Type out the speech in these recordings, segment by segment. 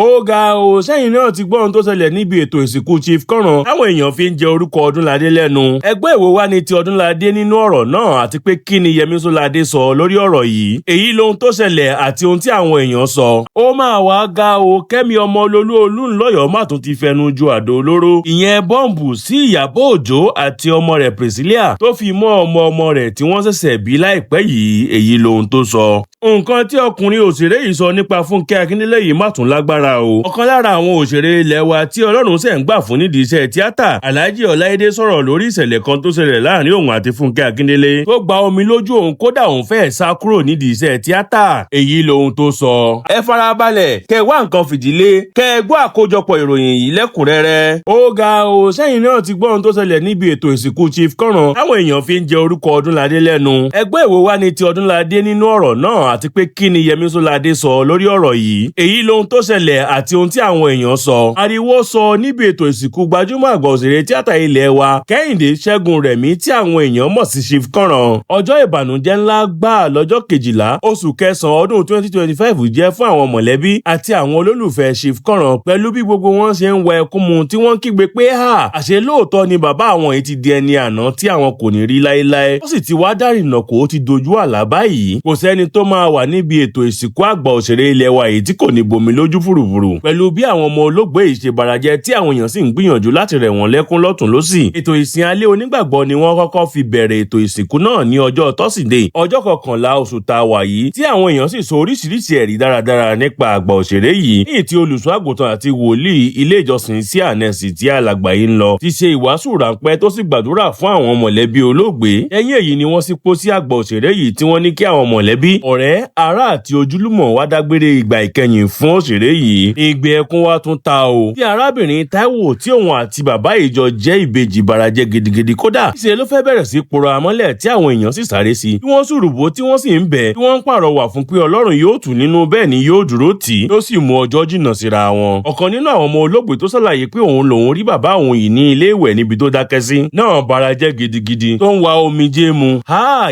Ó ga o, Sẹyin náà ti gbọ́ ohun tó ṣẹlẹ̀ níbi ètò ìsìnkú Chief Karan táwọn èèyàn fi ń jẹ orúkọ Ọdúnládé lẹ́nu. Ẹgbẹ́ ìwò wa ni ti Ọdúnládé nínú ọ̀rọ̀ náà àti pé kí ni Yẹmí Ṣọ́ládé sọ lórí ọ̀rọ̀ yìí. Èyí lohun tó ṣẹlẹ̀ àti ohun tí àwọn èèyàn sọ. Ó máa wá ga o, Kemi Olunloyo má tún ti fẹnu ju àdó olóró. Ìyẹn bọ́ǹbù sí Iyabo Ojo àti ọmọ rẹ̀ Priscilla tó fi mọ́ ọmọ rẹ̀ tí wọ́n ṣẹ̀ṣẹ̀ bí láìpẹ́ yìí. Èyí lohun tó sọ. Nǹkan tí ọkùnrin òṣèré yìí sọ nípa Funke Akindele yìí má tún lágbára o. Ọ̀kan lára àwọn òṣèré ilẹ̀ wa tí Ọlọ́run ṣẹ̀ ń gbà fún nídìí iṣẹ́ tíátà, Alhaji Ọláídé sọ̀rọ̀ lórí ìṣẹ̀lẹ̀ kan tó ṣẹlẹ̀ láàrin òun àti Funke Akindele tó gba omi lójú òun, kódà òun fẹ́ẹ̀ sá kúrò nídìí iṣẹ́ tíátà. Èyí lohun tó sọ. Ẹ farabalẹ̀ kẹ́ wá nǹkan fìdílé, kẹ́ gbọ́ àkójọpọ̀ ìròyìn yìí lẹ́kùnrẹ́rẹ́. Ó ga o, Sẹyin náà ti gbọ́ ohun tó ṣẹlẹ̀ níbi ètò ìsìnkú Chief Karan táwọn èèyàn fi ń jẹ orúkọ Ọdúnládé lẹ́nu. Ẹgbẹ́ ìwò wa ni ti Ọdúnládé nínú ọ̀rọ̀ náà àti pé kí ni Yẹmí Ṣọ́ládé sọ lórí ọ̀rọ̀ yìí. Èyí lohun tó ṣẹlẹ̀ àti ohun tí àwọn èèyàn sọ. Ariwo sọ níbi ètò ìsìnkú gbajúmọ̀ àgbà òṣèré tíátà ilẹ̀ wa Kẹ́hìndé Ṣẹ́gun Rẹ̀mí tí àwọn èèyàn mọ̀ sí Chief Karan. Ọjọ́ ìbànújẹ́ ńlá gbà lọ́jọ́ 12 oṣù kẹsàn-án ọdún 2025 jẹ́ fún àwọn mọ̀lẹ́bí àti àwọn olólùfẹ́ Chief Karan pẹ̀lú bí gbogbo wọn ṣe ń wẹ ẹkún mu tí wọ́n kígbe pé àṣẹ lóòótọ́ ni bàbá àwọn yìí ti di ẹni àná tí àwọn kò ní rí láéláé. Ó sì ti wá dárìnà kó ti dojú àlá báyìí. Kò sẹ́ni tó máa wà níbi ètò ìsìnkú àgbà òṣèré ilẹ̀ wa yìí tí kò ní bomi lójú fùrùfùrù pẹ̀lú bí àwọn ọmọ olóògbé yìí ṣe barajẹ́ tí àwọn èèyàn sì ń gbìyànjú láti rẹ̀ wọ́n lẹ́kún lọ́tùn lósì. Ètò ìsìn alẹ́ onígbàgbọ́ ni wọ́n kọ́kọ́ fi bẹ̀rẹ̀ ètò ìsìnkú náà ní ọjọ́ tọ́sídẹ̀ẹ́ ọjọ́ 11 oṣù tá a wà yìí tí àwọn èèyàn sì sọ oríṣiríṣi ẹ̀rí dáradára nípa àgbà òṣèré yìí ní ti olùṣọ́ àgùntàn àti wòlíì ilé ìjọsìn sí ànẹ́sì tí alàgbà yìí ń lọ ti ṣe ìwàásù ráńpẹ́ tó sì gbàdúrà fún àwọn mọ̀lẹ́bí olóògbé. Ẹ̀yìn èyí ni wọ́n sì pọ̀ sí àgbà òṣèré yìí tí wọ́n ní kí àwọn mọ̀lẹ́bí, ọ̀rẹ́, ará àti ojúlùmọ̀ wá dágbére ìgbà ìkẹyìn fún òṣèré yìí. Ìgbé ẹkún wa tún ta o. Tí arábìnrin Táíwò tí òun àti bàbá ìjọ jẹ́ ìbejì barajẹ́ gidigidi, kódà ṣe ló fẹ́ bẹ̀rẹ̀ sí pòrò àmọ́lẹ̀ tí àwọn èèyàn sì sáré sí. Tí wọ́n sùrùbó tí wọ́n sì ń bẹ̀, tí wọ́n ń pàrọwà fún pé Ọlọ́run yóò tù nínú, bẹ́ẹ̀ ni yóò dúró tì í, yóò sì mú ọjọ́ jìnnà síra wọn. Ọ̀kan nínú àwọn ọmọ olóògbé tó ṣàlàyé pé òun lòun rí bàbá òun yìí ní ilé ìwẹ̀ níbi tó dákẹ́ sí náà barajẹ́ gidigidi tó ń wa omijé mu.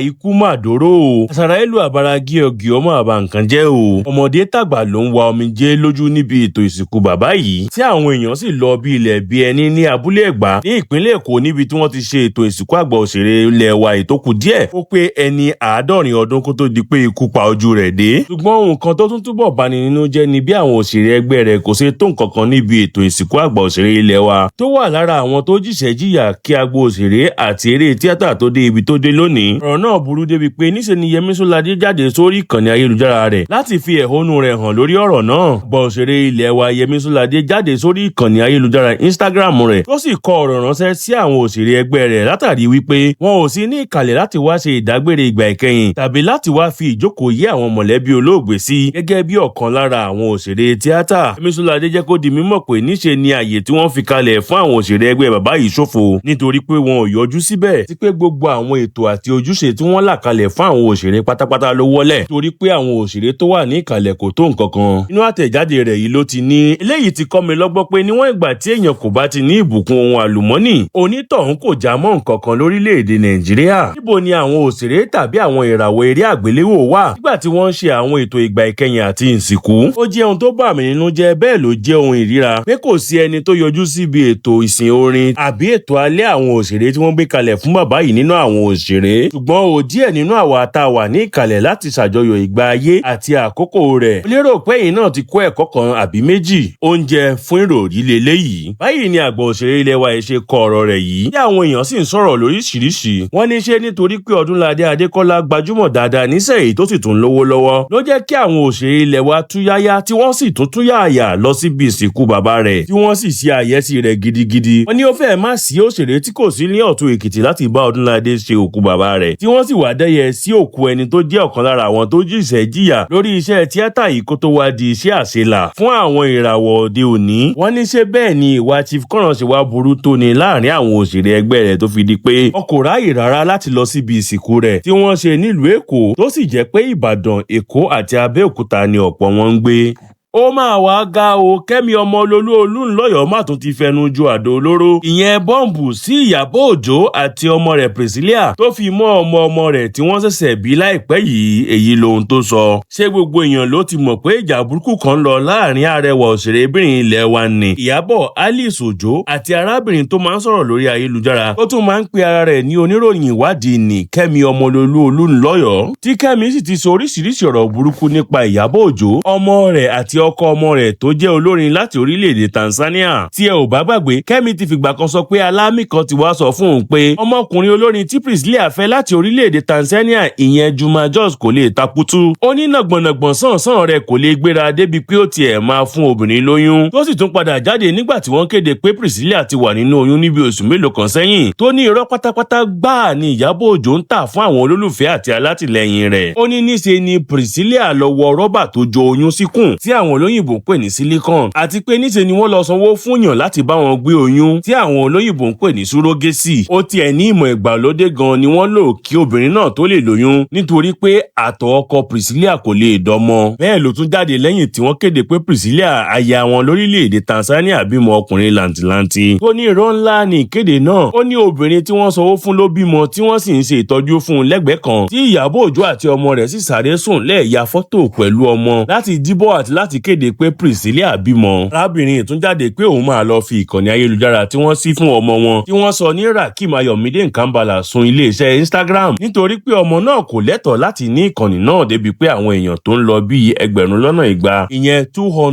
Ikú mà dóró o. Àṣàrà ìlú àbáragí ọ̀gì ọmọ àbá nǹkan jẹ́ o. Ọmọdé tàgbà ló ń wa omijé lójú níbi ètò ìsìnkú bàbá yìí tí àwọn èèyàn sì lọ bí ilẹ̀ bí ẹni ní abúlé Ẹ̀gbá ní ìpínlẹ̀ Èkó níbi tí wọ́n ti ṣe ètò ìsìnkú àgbà òṣèré ilẹ̀ wa ìtókù díẹ̀. Ó pé ẹni 70 ọdún kó tó di pé ikú pa ojú rẹ̀ dé. Ṣùgbọ́n nǹkan tó tún túbọ̀ bani nínú jẹ́ ni bí àwọn òṣèré ẹgbẹ́ rẹ̀ kò ṣe tó nǹkan kan níbi ètò ìsìnkú àgbà òṣèré ilẹ̀ wa tó wà lára àwọn tó jìṣẹ́ jìyà kí agbo òṣèré àti eré tíátà tó dé ibi tó dé lónìí. Ọ̀rọ̀ náà burú débi pé níṣe ni Yẹmí Ṣọ́ládé jáde sórí ìkànnì ayélujára rẹ̀ láti fi ẹ̀hónú rẹ̀ hàn lórí ọ̀rọ̀ náà. Àgbà òṣèré ilẹ̀ wa Yẹmí Ṣọ́ládé jáde sórí ìkànnì ayélujára Instagram rẹ̀ tó sì kọ ọ̀rọ̀ ránṣẹ́ sí àwọn òṣèré ẹgbẹ́ rẹ̀ látàrí wípé wọn ò sí ní ìkàlẹ̀ láti wá ṣe ìdágbére ìgbà ìkẹyìn tàbí láti wá fi ìjókòó yé àwọn mọ̀lẹ́bí olóògbé sí gẹ́gẹ́ bí ọ̀kan lára àwọn òṣèré tíátà. Yẹmí Ṣọ́ládé jẹ́ kó di mímọ̀ pé níṣe ni àyè tí wọ́n fi kalẹ̀ fún àwọn òṣèré ẹgbẹ́ bàbá yìí ṣòfò nítorí pé wọn ò yọjú síbẹ̀, tí pé gbogbo àwọn ètò àti ojúṣe tí wọ́n là kalẹ̀ fún àwọn òṣèré pátápátá ló wọlẹ̀ torí pé àwọn òṣèré tó wà ní ìkàlẹ̀ kò tó nǹkan kan. Inú àtẹ̀jáde rẹ̀ yìí ló ti ní eléyìí ti kọ́ mi lọ́gbọ́n pé níwọ̀n ìgbà tí èèyàn kò bá ti ní ìbùkún ohun àlùmọ́nì, onítọ̀hún kò já mọ́ nǹkan kan lórílẹ̀‐èdè Nàìjíríà. Níbo ni àwọn òṣèré tàbí àwọn ìràwọ̀ eré àgbéléwò wà nígbà tí wọ́n ń ṣe àwọn ètò ìgbà ìkẹyìn àti ìsìnkú? Ó jẹ́ ohun tó bà mí nínú jẹ́, bẹ́ẹ̀ ló jẹ́ ohun ìríra pé kò sí ẹni tó yọjú síbi ètò ìsìn orin àbí ètò alẹ́ àwọn òṣèré tí wọ́n gbé kalẹ̀ fún bàbá yìí nínú àwọn òṣèré. Ṣùgbọ́n díẹ̀ nínú àwa tá a wà ní ìkàlẹ̀ láti ṣàjọyọ̀ ìgbà ayé àti àkókò rẹ̀. Mo lérò pé ẹ̀yin náà ti kọ́ ẹ̀kọ́ kan àbí méjì. Oúnjẹ fún ìròrí leléyìí. Báyìí ni àgbà òṣèré ilẹ̀ wa ṣe kọ ọ̀rọ̀ rẹ̀ yìí. Tí àwọn èèyàn sì ń sọ̀rọ̀ lóríṣiríṣi. Wọ́n ní ṣé nítorí pé Ọdúnládé Adékọ́lá gbajúmọ̀ dáadáa nísẹ̀yìí tó sì tún lówó lọ́wọ́ ló jẹ́ kí àwọn òṣèré ilẹ̀ wa túyáyá tí wọ́n sì tún túyàyà lọ síbi ìsìnkú bàbá rẹ̀ tí wọ́n sì ṣe àyẹ́sí rẹ̀ gidigidi. Wọ́n ní ó fẹ́ẹ̀ má sí òṣèré tí kò sí ní Ọ̀tún Èkìtì láti bá Ọdúnládé ṣe òkú bàbá rẹ̀ tí wọ́n sì wá dẹ́yẹ sí òkú ẹni tó jẹ́ ọ̀kan lára àwọn tó jìṣẹ́ jìyà lórí iṣẹ́ tíátà yìí kó tó wá di iṣẹ́ àṣelà fún àwọn ìràwọ̀ òde òní. Wọ́n ní ṣé bẹ́ẹ̀ ni ìwà Chief Karan ṣe wá burú tó ni láàrin àwọn òṣèré ẹgbẹ́ rẹ̀ tó fi di pé wọn kò ráyè rárá láti lọ síbi ìsìnkú rẹ̀ tí wọ́n ṣe nílùú Èkó tó sì jẹ́ pé Ìbàdàn, Èkó àti Abẹ́òkúta ni ọ̀pọ̀ wọn ń gbé. Ó máa wá ga o, Kemi Olunloyo Olunloyo má tún ti fẹnu ju àdó olóró ìyẹn bọ́ǹbù sí Iyabo Ojo àti ọmọ rẹ̀ Priscilla tó fi mọ́ ọmọ rẹ̀ tí wọ́n ṣẹ̀ṣẹ̀ bí láìpẹ́ yìí. Èyí lohun tó sọ. Ṣé gbogbo èèyàn ló ti mọ̀ pé ìjà burúkú kan lọ láàrin arẹwà òṣèrébìnrin ilẹ̀ wa ni Iyabo Alice Ojo àti arábìnrin tó máa ń sọ̀rọ̀ lórí ayélujára tó tún máa ń pe ara rẹ̀ ní oníròyìn ìwádìí ní Kemi Olunloyo Olunloyo, tí Kemi sì ti sọ oríṣiríṣi ọ̀rọ̀ burúkú nípa Iyabo Ojo, ọmọ rẹ̀ àti ọkọ ọmọ rẹ̀ tó jẹ́ olórin láti orílẹ̀-èdè Tanzania. Tí ẹ ò bá gbàgbé, Kemi ti fìgbà kan sọ pé alámì kan ti wá sọ fún òun pé ọmọkùnrin olórin tí Priscilla fẹ́ láti orílẹ̀-èdè Tanzania ìyẹn Juma Jos kò lè takutu. Ó ní nàgbọ̀nàgbọ̀n sàn rẹ̀ kò lè gbéra débi pé ó tiẹ̀ máa fún obìnrin lóyún. Tó sì tún padà jáde nígbà tí wọ́n kéde pé Priscilla ti wà nínú oyún níbi oṣù mélòó kan sẹ́yìn. Tó ní irọ́ pátápátá gbáà ni Iyabo Ojo ń tà fún àwọn olólùfẹ́ àti alátìlẹyìn rẹ̀. Ó ní níṣe ni Priscilla lọ wọ rọ́bà tó jo oyún síkùn tí àwọn olóyìnbó ń pè ní silicone, àti pé níṣe ni wọ́n lọ sanwó fún yàn láti bá wọn gbé oyún tí àwọn olóyìnbó ń pè ní surrogacy. Ó tiẹ̀ ní ìmọ̀ ìgbàlódé gan ni wọ́n lò kí obìnrin náà tó lè lóyún nítorí pé àtọ̀ ọkọ Priscilla kò lè dọ́mọ. Bẹ́ẹ̀ ló tún jáde lẹ́yìn tí wọ́n kéde pé Priscilla aya wọn lórílẹ̀-èdè Tanzania bímọ ọkùnrin làǹtìlanti. Ó ní irọ́ ńlá ní ìkéde náà. Ó ní obìnrin tí wọ́n sanwó fún ló bímọ tí wọ́n sì ń ṣe ìtọ́jú fún un lẹ́gbẹ̀ẹ́ kan tí Iyabo Ojo àti ọmọ rẹ̀ sì sáré sùn lẹ́ẹ̀ya fọ́tò pẹ̀lú ọmọ láti díbọ̀ àti láti kéde pé Priscilla bímọ. Arábìnrin ìtúnjáde pé òun máa lọ fi ìkànnì ayélujára tí wọ́n sí fún ọmọ wọn tí wọ́n sọ ní Rakim Ayọ̀mídé Nkambala sun iléeṣẹ́ Instagram nítorí pé ọmọ náà kò lẹ́tọ̀ọ́ láti ní ìkànnì náà débi pé àwọn èèyàn tó ń lọ bíi ẹgbẹ̀rún lọ́nà igba ìyẹn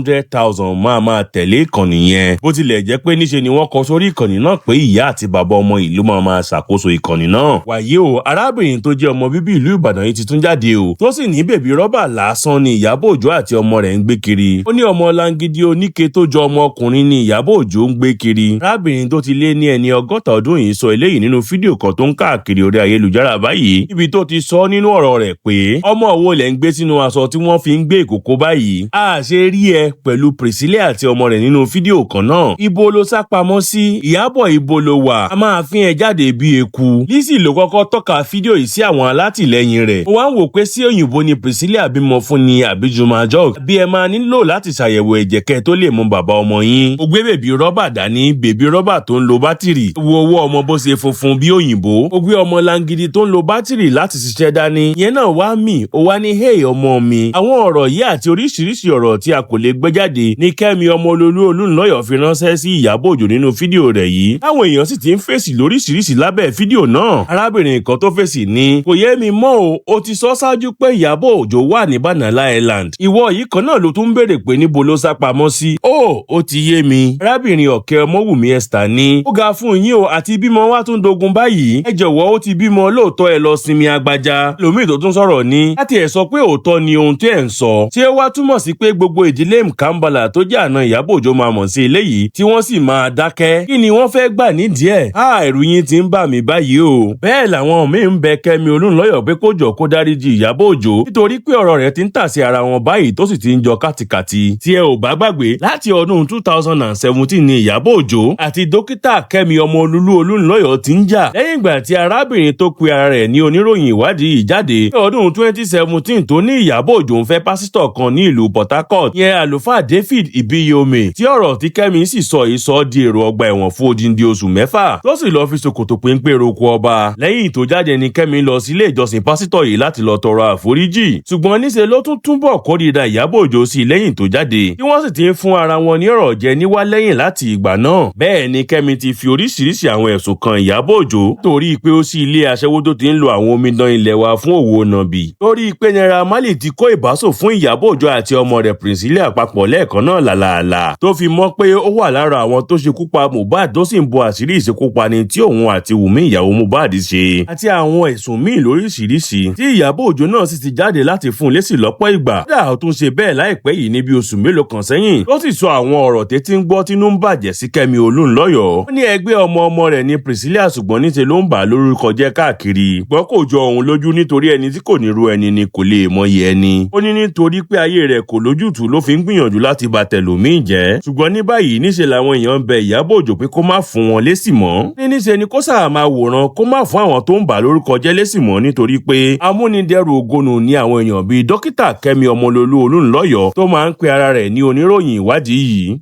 200,000 máa tẹ̀lé ìkànnì yẹn. Bó tilẹ̀ jẹ́ pé níṣe ni wọ́n kọ sórí ìkànnì náà pé ìyá àti bàbá ọmọ ìlú máa ṣàkóso ìkànnì náà. Wàyí o, arábìnrin tó jẹ́ ọmọ bíbí ìlú Ìbàdàn yìí ti tún jáde o, tó sì ní bèbí rọ́bà lásán ni Iyabo Ojo àti ọmọ rẹ̀ ń gbé kiri. Ó ní ọmọ langidi oníke tó jọ ọmọkùnrin ni Iyabo Ojo ń gbé kiri. Arábìnrin tó ti lé ní ẹni 60 ọdún yìí sọ eléyìí nínú fídíò kan tó ń káàkiri orí ayélujára báyìí, ibi tó ti sọ nínú ọ̀rọ̀ rẹ̀ pé ọmọ wo lẹ̀ ń gbé sínú aṣọ tí wọ́n fi ń gbé ìkòkò báyìí. A ṣe rí ẹ pẹ̀lú Priscilla àti ọmọ rẹ̀ nínú fídíò kan náà. Ibo ló sá pamọ́ sí? Iyabo ibo ló wà? A máa fi ẹ jáde bí eku. Lizzy ló kọ́kọ́ tọ́ka fídíò yìí sí àwọn alátìlẹyìn rẹ̀. Ó wá ń wò pé sí òyìnbó ni Priscilla bímọ fún ni àbí Juma Jos. Bí ẹ máa nílò láti ṣàyẹ̀wò ẹ̀jẹ̀ kẹ́ tó lè mú bàbá ọmọ yín. Ó gbé bèbí rọ́bà dání, bèbí rọ́bà tó ń lo bátìrì. Wo owó ọmọ bó ṣe funfun bí òyìnbó. Ó gbé ọmọ langidi tó ń lo bátìrì láti ṣiṣẹ́ dání. Ìyẹn náà wá mì, ó wá ní hey ọmọ mi. Àwọn ọ̀rọ̀ yìí àti oríṣiríṣi ọ̀rọ̀ tí a kò lè gbé jáde ní Kemi Olunloyo Olunloyo fi ránṣẹ́ sí Iyabo Ojo nínú fídíò rẹ̀ yìí. Àwọn èèyàn sì ti ń fèsì lóríṣiríṣi lábẹ́ fídíò náà. Arábìnrin kan tó fèsì ní kò yé mi mọ́ o ti sọ ṣáájú pé Iyabo Ojo wà ní Banana Island. Ìwọ yìí kan náà ló tún béèrè pé níbo ló sá pamọ́ sí. Ó ti yé mi. Arábìnrin Ọ̀kẹ́ Ọmọwùmí Esther ní ó ga fún yín o àti bímọ wá tún dogun báyìí. Ẹ jọ̀wọ́ ó ti bímọ lóòótọ́ ẹ lọ sinmi agbájá. Lòmíì tó tún sọ̀rọ̀ ní láti ẹ̀ sọ pé òótọ́ ni ohun tí ẹ̀ ń sọ. Ṣé ó wá túmọ̀ sí pé gbogbo ìdílé Nkambala tó jẹ́ àna Iyabo Ojo máa mọ̀ sí eléyìí tí wọ́n sì máa dákẹ́? Kí ni wọ́n fẹ́ gbà nídìí ẹ̀? Ẹ̀rù yín ti ń bà mí báyìí o. Bẹ́ẹ̀ làwọn míì ń bẹ Kemi Olunloyo pé kó jọ kó dáríjì Iyabo Ojo nítorí pé ọ̀rọ̀ rẹ̀ ti ń tà sí ara wọn báyìí tó sì ti ń jọ kátikàti. Tí ẹ ò bá gbàgbé, láti ọdún 2017 ni Iyabo Ojo àti dókítà Kemi Olunloyo Olunloyo ti ń jà lẹ́yìn ìgbà tí arábìnrin tó pe ara rẹ̀ ní oníròyìn ìwádìí jáde ní ọdún 2017 tó ní Iyabo Ojo ń fẹ́ pásítọ̀ kan ní ìlú Port Harcourt yẹn àlùfáà David Ibiyome, tí ọ̀rọ̀ tí Kemi sì sọ yìí sọ di èrò ọgbà ẹ̀wọ̀n fún odindi oṣù 6 tó sì lọ fi ṣòkòtò péńpé roko ọba. Lẹ́yìn tó jáde ni Kemi lọ sí ilé ìjọsìn pásítọ̀ yìí láti lọ tọrọ àforíjì, ṣùgbọ́n níṣe ló tún túbọ̀ kórìíra Iyabo Ojo sí lẹ́yìn tó jáde tí wọ́n sì ti ń fún ara wọn ní ọ̀rọ̀ jẹ níwá lẹ́yìn láti ìgbà náà. Bẹ́ẹ̀ ni Kemi ti fi oríṣiríṣi àwọn ẹ̀sùn kan Iyabo Ojo torí pé ó sí ilé aṣẹ́wó tó ti ń lo àwọn omidan ilẹ̀ wa fún òwò nàbì, torí pé Naira Marley ti kó ìbásò fún Iyabo Ojo àti ọmọ rẹ̀ Priscilla papọ̀ lẹ́ẹ̀kan náà làlàlà, tó fi mọ́ pé ó wà lára àwọn tó ṣekú pa Mohbad tó sì ń bo àṣírí ìṣekúpani tí òun àti Wùmí ìyàwó Mohbad ṣe àti àwọn ẹ̀sùn míì lóríṣiríṣi tí Iyabo Ojo náà sì ti jáde láti fún un lésì lọ́pọ̀ ìgbà. Kódà ó tún ṣe bẹ́ẹ̀ láìpẹ́ yìí níbi oṣù mélòó kan sẹ́yìn ó sì sọ àwọn ọ̀rọ̀ tètè ń gbọ́ tínú ń bàjẹ́ sí Kemi Olunloyo. Ó ní ẹgbẹ́ ọmọ rẹ̀ ní Priscilla ṣùgbọ́n níṣe ló ń bà á lórúkọ jẹ́ káàkiri. Gbọ́ kò jọ òun lójú nítorí ẹni tí kò ní ru ẹni ni kò lè mọyì ẹni. Ó ní nítorí pé ayé rẹ̀ kò lójútùú ló fi ń gbìyànjú láti bà tẹlòmíì jẹ́. Ṣùgbọ́n ní báyìí níṣe làwọn èèyàn bẹ Iyabo Ojo pé kó má fún wọn lésì mọ́. Níṣe ni kó sáà máa wòran kó má fún àwọn tó ń bà lórúkọ jẹ́ lésì mọ́ nítorí pé amúnidẹrù ògonù ni àwọn èèyàn bíi dókítà Kemi Olunloyo Olunloyo tó tó máa ń pe ara rẹ̀ ní oníròyìn ìwádìí yìí.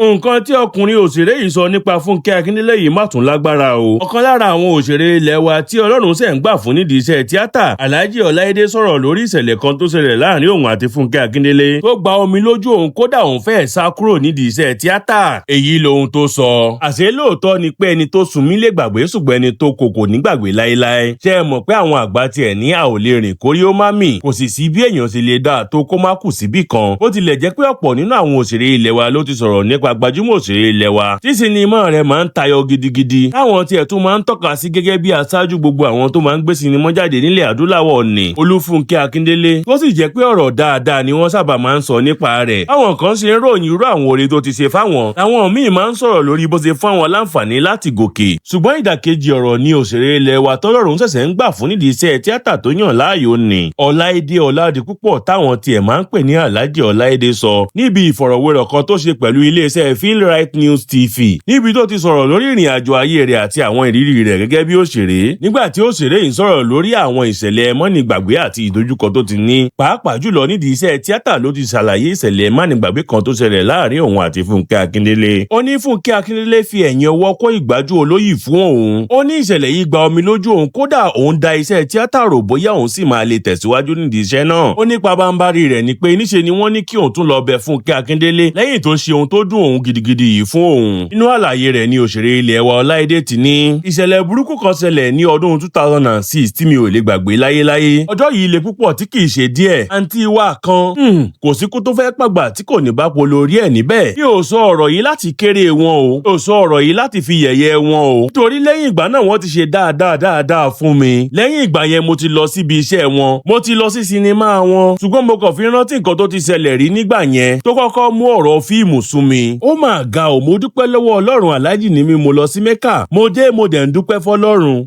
Nǹkan tí ọkùnrin òṣèré yìí sọ nípa Funke Akindele yìí má tún lágbára o. Ọ̀kan lára àwọn òṣèré ilẹ̀ wa tí Ọlọ́run ṣẹ̀ ń gbà fún nídìí iṣẹ́ tíátà, Alhaji Ọláídé sọ̀rọ̀ lórí ìṣẹ̀lẹ̀ kan tó ṣẹlẹ̀ láàrin òun àti Funke Akindele tó gba omi lójú òun, kódà òun fẹ́ẹ̀ sá kúrò nídìí iṣẹ́ tíátà. Èyí lohun tó sọ. Àṣé lóòótọ́ ni pé ẹni tó sùn mí lè gbàgbé, ṣùgbọ́n ẹni tó kò ní gbàgbé láéláé. Ṣé ẹ mọ̀ pé àwọn àgbà tiẹ̀ ní a ò lè rìn kórí ó má mì, kò sì sí bí èèyàn ṣe lè dáa tó kó má kù síbì kan. Ó tilẹ̀ jẹ́ pé ọ̀pọ̀ nínú àwọn òṣèré ilẹ̀ wa ló ti sọ̀rọ̀ nípa gbajúmọ̀ òṣèré ilẹ̀ wa tí sinimá rẹ̀ máa ń tayọ gidigidi, táwọn tiẹ̀ tún máa ń tọ́ka sí gẹ́gẹ́ bí aṣáájú gbogbo àwọn tó máa ń gbé sinimá jáde nílẹ̀ adúláwọ̀ ní Funke Akindele, tó sì jẹ́ pé ọ̀rọ̀ dáadáa ni wọ́n sábà máa ń sọ nípa rẹ̀. Àwọn kan ṣe ń ròyìn irú àwọn oore tó ti ṣe fáwọn, àwọn míì máa ń sọ̀rọ̀ lórí bó ṣe fún àwọn láǹfààní láti gòkè. Ṣùgbọ́n ìdàkejì ọ̀rọ̀ ni òṣèré ilẹ̀ wa tọ́lọ́run ṣẹ̀ṣẹ̀ ń gbà fún nídìí iṣẹ́ tíátà tó yàn láàyò ní Ọláídé Ọládipúpọ̀, táwọn tiẹ̀ máa ń pè ní Alhaji Ọláídé, sọ níbi ìfọ̀rọ̀wérọ̀ kan tó ṣe pẹ̀lú iléeṣẹ́ Feel Right News TV, níbi tó ti sọ̀rọ̀ lórí ìrìn àjò ayé rẹ̀ àti àwọn ìrírí rẹ̀ gẹ́gẹ́ bí òṣèré. Nígbà tí òṣèré yìí sọ̀rọ̀ lórí àwọn ìṣẹ̀lẹ̀ mọ́nìgbàgbé àti ìdojúkọ tó ti ní, pàápàá jùlọ nídìí iṣẹ́ tíátà, ló ti ṣàlàyé ìṣẹ̀lẹ̀ mọ́nìgbàgbé kan tó ṣẹlẹ̀ láàrin òun àti Funke Akindele. Ó ní Funke Akindele fi ẹ̀yìn ọwọ́ kó ìgbájú olóyè fún òun. Ó ní ìṣẹ̀lẹ̀ yìí gba omi lójú òun, kódà òun da iṣẹ́ tíátà rò bóyá òun sì máa lè tẹ̀síwájú nídìí iṣẹ́ náà. Ó ní pabambarì rẹ̀ ni pé níṣe ni wọ́n ní kí òun tún lọ bẹ̀ Funke Akindele lẹ́yìn tó ṣe ohun tó dùn òun gidigidi yìí fún òun. Inú àlàyé rẹ̀ ni òṣèré ilẹ̀ wa Ọláídé ti ní ìṣẹ̀lẹ̀ burúkú kan ṣẹlẹ̀ ní ọdún 2006 tí mi ò lè gbàgbé láyéláyé. Ọjọ́ yìí le púpọ̀ tí kìí ṣe díẹ̀. Àǹtí wa kan kò sí kó tó fẹ́ pàgbà tí kò ní bá polo orí ẹ̀ níbẹ̀. Mi ò sọ ọ̀rọ̀ yìí láti kéré wọn o, mi ò sọ ọ̀rọ̀ yìí láti fi yẹ̀yẹ́ wọn o, nítorí lẹ́yìn ìgbà náà wọ́n ti ṣe dáadáa fún mi. Lẹ́yìn ìgbà yẹn mo ti lọ síbi iṣẹ́ wọn, mo ti lọ sí sinimá wọn, ṣùgbọ́n mo kàn fi rántí nǹkan tó ti ṣẹlẹ̀ rí nígbà yẹn tó kọ́kọ́ mú ọ̀rọ̀ fíìmù sún mi. Ó mà ga ò, mo dúpẹ́ lọ́wọ́ Ọlọ́run, aláàjì ni mi, mo lọ sí Mẹ́kà, mo dé mo dẹ̀ ń dúpẹ́ fọlọ́run.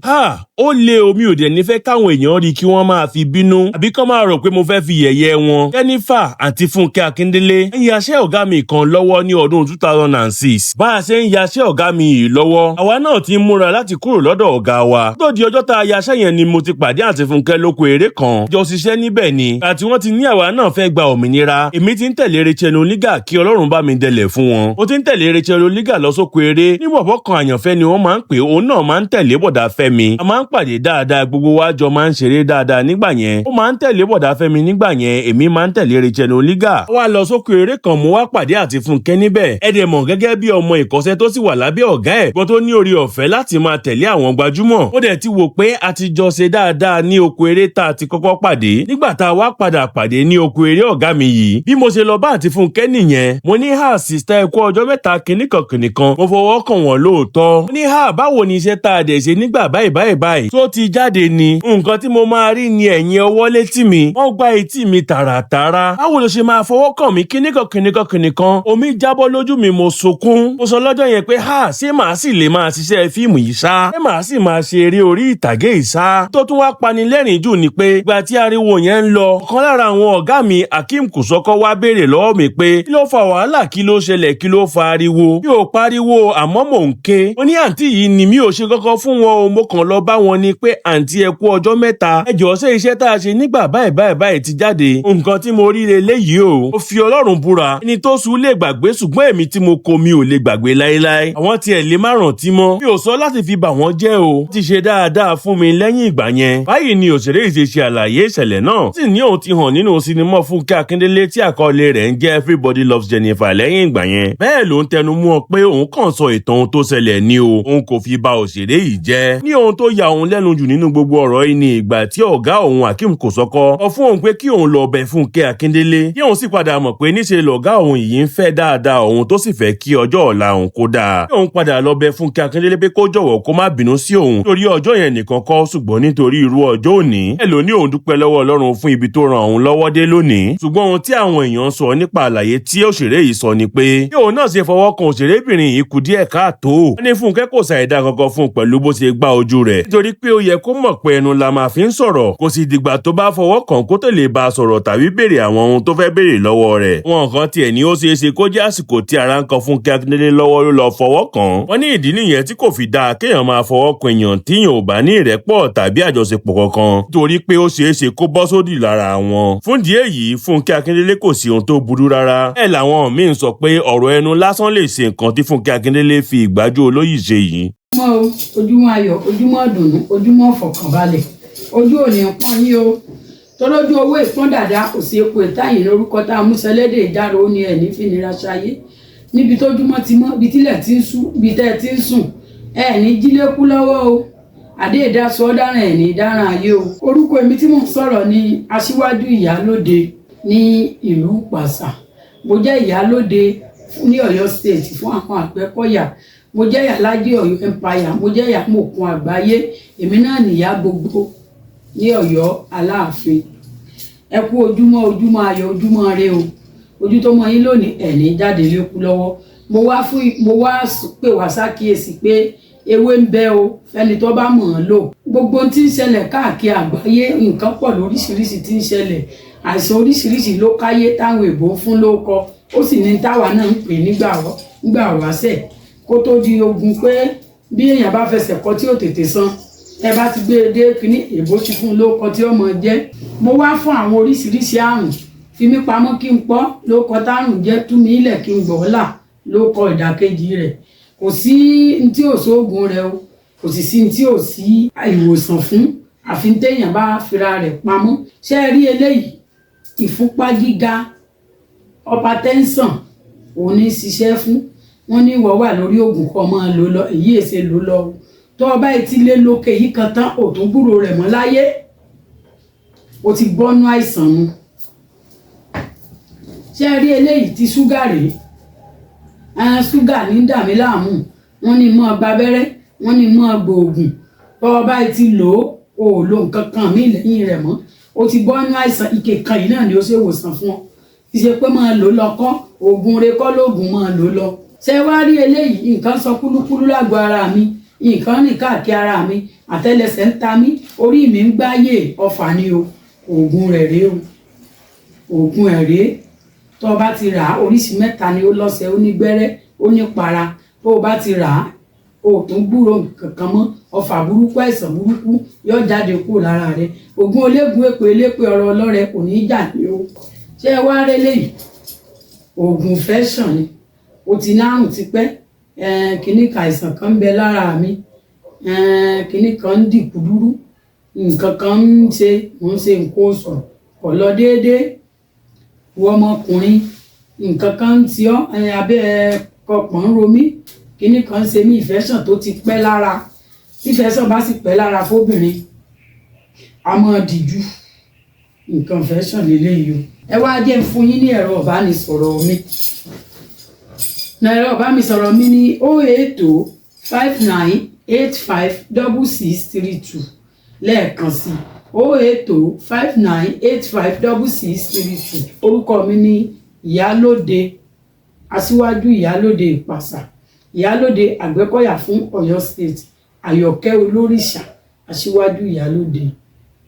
Ó lé omi ò dẹ̀ nífẹ̀ẹ́ káwọn èèyàn rí kí wọ́n máa fi bínú àbí kán máa rò pé mo fẹ́ fi yẹ̀yẹ́ wọn. Jennifer àti Funke Akindele ń yaṣẹ́ ọ̀gá mi kan lọ́wọ́ ní ọdún 2006. Bá a ṣe ń yaṣẹ́ ọ̀gá mi yìí lọ́wọ́, àwa náà ti ń múra láti kúrò lọ́dọ̀ ọ̀gá wa. Tó di ọjọ́ tá a yaṣẹ́ yẹn ni mo ti pàdé àti Funke lóko eré kan, jọ ṣiṣẹ́ níbẹ̀ ni. Àti wọ́n ti ní àwa náà fẹ́ gba òmìnira. Èmi ti ń tẹ̀lé Rachel Oliga kí Ọlọ́run bá mi dẹlẹ̀ fún wọn. Ó ti ń tẹ̀lé Rachel Oliga lọ sóko eré. Ní bọ̀bọ̀ kan àyànfẹ́ ni wọ́n máa ń pè, òun náà máa ń tẹ̀lé bọ̀dá Fẹ́mi. A máa ń pàdé dáadáa, gbogbo wa jọ máa ń ṣeré dáadáa nígbà yẹn. Ó máa ń tẹ̀lé bọ̀dá Fẹ́mi nígbà yẹn, èmi máa ń tẹ̀lé Rachel Oliga. Wá lọ sóko eré kan, mo wá pàdé àti Funke níbẹ̀. Ẹ dẹ̀ mọ̀ gẹ́gẹ́ bí ọmọ ìkọ́ṣẹ́ tó sì wà lábẹ́ ọ̀gá ẹ̀, gbọ́n tó ní orí ọ̀fẹ́ láti máa tẹ̀lé àwọn gbajúmọ̀. Ó dẹ̀ ti wò pé a ti jọ ṣe dáadáa ní oko eré tá a ti kọ́kọ́ pàdé. Nígbà tá a wá padà pàdé ní oko eré ọ̀gá mi yìí, bí mo ṣe lọ bá àti Funke nìyẹn. Mo ní sista ẹ kú ọjọ́ mẹ́ta kìnnìkan mo fọwọ́ kàn wọ́n lóòótọ́. Mo ní báwo ni iṣẹ́ tá a dẹ̀ ṣe nígbà báyìí tó ti jáde ni. Nǹkan tí mo máa rí ni ẹ̀yìn ọwọ́ létí mi, wọ́n gbá etí mi tààràtààrà. Báwo ló ṣe máa fọwọ́ kàn mí kìnnìkan. Omi jábọ́ lójú mi, mo sunkún. Mo sọ lọ́jọ́ yẹn pé ṣé màá sì lè máa ṣiṣẹ́ fíìmù yìí ṣá? Ṣé màá sì máa ṣe eré orí ìtàgé yìí ṣá? Tó tún wá pani lẹ́rìn jù ni pé ìgbà tí ariwo yẹn ń lọ, ọ̀kan lára àwọn ọ̀gá mi Akeem Kùsọ́kọ́ wá béèrè lọ́wọ́ mi pé kí ló fa wàhálà, kí ló ṣẹlẹ̀, kí ló fa ariwo? Mi ò pariwo, àmọ́ mò ń ké. Mo ní àǹtí yìí ni mi ò ṣe kankan fún wọn o, mo kàn lọ bá wọn ni pé àǹtí ẹ kú ọjọ́ mẹ́ta, ẹ jọ̀ọ́ ṣé iṣẹ́ tá a ṣe nígbà báyìí ti jáde? Nǹkan tí mo rí leléyìí o. Mo fi Ọlọ́run búra, ẹni tó sùn lè gbàgbé, ṣùgbọ́n èmi tí mo kó mi ò lè gbàgbé láéláé. Àwọn tiẹ̀ lè má rántí mọ́. Mi ò sọ láti fi bà wọ́n jẹ́ o. Ti ṣe dáadáa fún mi lẹ́yìn ìgbà yẹn. Báyìí ni òṣèré yìí ṣe ṣe àlàyé ìṣẹ̀lẹ̀ náà. Sì ní òun ti hàn nínú sinimá Funke Akindele tí àkọlé rẹ̀ ń jẹ́ Everybody Loves Jennifer lẹ́yìn ìgbà yẹn. Bẹ́ẹ̀ ló ń tẹnu mọ́ pé òun kàn sọ ìtàn ohun tó ṣẹlẹ̀ ni o. Òun kò fi bà òṣèré yìí jẹ́. Ní ohun tó ya òun lẹ́nu jù nínú gbogbo ọ̀rọ̀ yìí ni ìgbà tí ọ̀gá òun Akeem Kùsọ́kọ́ sọ fún òun pé kí òun lọ bẹ̀ Funke Akindele. Kí òun sì padà mọ̀ pé níṣe lọ̀gá òun yìí ń fẹ́ dáadáa òun tó sì fẹ́ kí ọjọ́ ọ̀la òun kó dáa. Kí òun padà lọ bẹ̀ Funke Akindele pé kó jọ̀wọ́ kó má bínú sí òun torí ọjọ́ yẹn nìkan kọ́, ṣùgbọ́n nítorí irú ọjọ́ òní. Ẹ ló ní òun dúpẹ́ lọ́wọ́ Ọlọ́run fún ibi tó ràn òun lọ́wọ́ dé lónìí. Ṣùgbọ́n ohun tí àwọn èèyàn sọ nípa àlàyé tí òṣèré yìí sọ ni pé bí òun náà ṣe fọwọ́ kan òṣèrébìnrin yìí kù díẹ̀ káàtó. wọ́n ní Fúnkẹ́ kò ṣàìdá kankan fún un pẹ̀lú bó ṣe gbá ojú rẹ̀ nítorí pé ó yẹ kó mọ̀ pé ẹnu la máa fi ń sọ̀rọ̀, kò sì dìgbà tó bá fọwọ́ kàn kó tó lè bá a sọ̀rọ̀ tàbí béèrè àwọn ohun tó fẹ́ béèrè lọ́wọ́ rẹ̀. wọn kan tiẹ̀ ní ó ṣeé ṣe kó jẹ́ àsìkò tí ara ń kan Fúnkẹ́ Akíndélé lọ́wọ́ ló lọ fọwọ́ kàn. wọ́n ní ìdí nìyẹn tí kò fi dáa kéèyàn máa fọwọ́ kan èèyàn tíyàn ò bá ní ìrẹ́pọ̀ tàbí àjọṣepọ̀ kankan torí pé ó ṣeé ṣe kó bọ́ sódì lára wọn. fún ìdí èyí Fúnkẹ́ Akíndélé kò sí ohun tó burú rárá. ẹ̀ làwọn míín sọ pé ọ̀rọ̀ ẹnu lásán lè ṣe nǹkan tí Fúnkẹ́ Akíndélé fi ìgbájú olóyè ṣe yìí. ojúmọ́ ayọ̀, ojúmọ́ dùnú, ojúmọ́ fọkànbalẹ̀, ojú òní pọ́n yín o tọ́lójú owó ìpọ́n dàda kò sí epo ìtàyìn lórúkọ tá a mú sẹlẹ́dẹ̀ ìdárò ó ní ẹ̀ ní fìnira ṣayé níbi tójúmọ́ ti mọ́ ibi tílẹ̀ ti ń sú ibi tẹ́ ẹ ti ń sùn ẹ̀ ní jílékú lọ́wọ́ o àdé ìdásọ dáràn ẹ̀ ní dáràn ayé o. orúkọ èmi tí mò ń sọ̀rọ̀ ni aṣíwájú ìyálóde ní ìlú Pàṣà. mo jẹ́ ìyálóde ní Ọ̀yọ́ state fún àwọn Àgbẹ̀kọ̀yà, mo jẹ́ ìyálájé Ọ̀yọ́ empire, mo jẹ́ ìyàmọ̀kun àgbáyé, èmi náà nìyá gbogbo ní Ọ̀yọ́ Aláàfin. ẹ kú ojúmọ́ ayọ̀, ojúmọ́ re o. ojú tó mọ yín lónìí ẹ̀ní jáde lékú lọ́wọ́. mo wá pè wá sákìyèsí pé ewé ń bẹ o fẹ́ni tó bá mọ̀ ọ́n lò. gbogbo tí ń ṣẹlẹ̀ káàkiri àgbáyé nǹkan pọ̀ lóríṣiríṣi tí ń ṣẹlẹ̀, àìsàn oríṣiríṣi ló káyé táwọn èbó ń fún lóko, ó sì ní táwa náà ń pè nígbà wáṣẹ̀ kó tó di ogun pé bí èèyàn bá fẹsẹ̀ kọ tí ò tètè san ẹ bá ti gbé e dé kíní èbó ti fún lóko tí ọmọ jẹ́. mo wá fún àwọn oríṣiríṣi àrùn, fi mí pamọ́ kí n pọ́ lóko tárùn jẹ́, tú mi ilẹ̀ kí n gbọ́ là lóko ìdàkejì rẹ̀. kò sí ntí ò sóògùn rẹ̀ o, kò sì sí ntí ò sí ìwòsàn fún, àfi téèyàn bá fira rẹ̀ pamọ́. ṣé ẹ rí eléyìí ìfúnpá gíga hypertension òun ní ṣiṣẹ́ fún. wọ́n ní ìwọ wà lórí oògùn kan máa lò lọ, èyí èsè lò lọ o. tó o bá ti lé lókè yìí kan tán ò tún gbúrò rẹ̀ mọ́ láyé, o ti bọ́nú àìsàn mu. ṣé ẹ rí eléyìí ti ṣúgà rèé, ṣúgà ní dàmí láàmú, wọ́n ní mọ́ gba abẹ́rẹ́, wọ́n ní mọ́ gbòògùn, tó o bá ti lò ó ò lo nǹkan kan mí lẹ́yìn rẹ̀ mọ́, o ti bọ́nú àìsàn. ike kan yìí náà ni ó ṣe wòsàn fún ọ, kì í ṣe pé máa lò lọ kọ́ oògùn rẹ kọ́ lóògùn máa lò lọ. ṣé wá rí eléyìí nǹkan sọ kúlúkúlú lágbo ara mi, nǹkan rìn káàkiri ara mi, àtẹ́lẹsẹ̀ ń ta mí, orí mi ń gbáyè, ọfà ni o. oògùn rẹ̀ rèé o, oògùn ẹ̀ rèé. tó o bá ti rà á oríṣi mẹ́ta ni ó lọ́sẹ̀, ó ní gbẹ́rẹ́, ó ní para. tó o bá ti rà á o tún gbúrò kankan mọ́, ọfà burúkú àìsàn burúkú yóò jáde kúrò lára rẹ̀. oògùn ológun èpè elépè ọ̀rọ̀ ọlọ́rẹ kò ní í jà ní o. ṣé ẹ wá rẹ́ léyìí oògùn fẹ́ṣàn ni, o ti nárùn tipẹ́, kíní kan àìsàn kan ń bẹ lára mi, kíní kan ń dìkú dúrú, nǹkan kan ń ṣe, mò ń ṣe nǹkan oṣù kò lọ déédéé, wọ ọmọkùnrin nǹkan kan ń ti ọ́, abẹ́ kọpọ̀n ń ro mí, kíní kan ń ṣe mí, ìfẹ́ṣàn tó ti pẹ́ lára. tí ìfẹ́ṣàn bá sì pẹ́ lára fóbìnrin a máa dìjú, nǹkan ìfẹ́ṣàn lélẹ́yìí o. ẹ wá jẹ́ fún yín ní ẹ̀rọ ìbánisọ̀rọ̀ mi. ẹ̀rọ ìbánisọ̀rọ̀ mi ní 08059856632 lẹ́ẹ̀kan sí 08059856632. orúkọ mi ní ìyálóde, aṣíwájú ìyálóde Ìpàṣà, ìyálóde Àgbẹ̀kọ̀yà fún Ọ̀yọ́ state, Àyọ̀kẹ́ olórìṣà, aṣíwájú ìyálóde.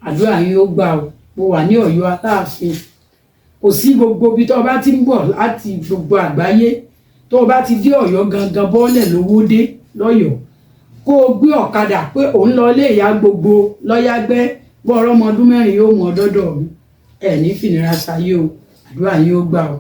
àdúrà yín ó gbà o. mo wà ní Ọ̀yọ́ Aláàfin. kò sí gbogbo ibi tó o bá ti ń bọ̀ láti gbogbo àgbáyé, tó o bá ti dé Ọ̀yọ́ gangan bọ́ọ̀lẹ̀ Lówódé lọ́yọ̀ọ́, kó o gbé ọ̀kadà pé òun lọ ilé ìyá gbogbo lọ́yàgbẹ́ bọ́ ọ̀rọ̀ ọmọ ọdún 4 yóò mú ọ dọ́dọ̀ mi. ẹ̀ ní fìnira ṣayé o. àdúrà yín ó gbà o.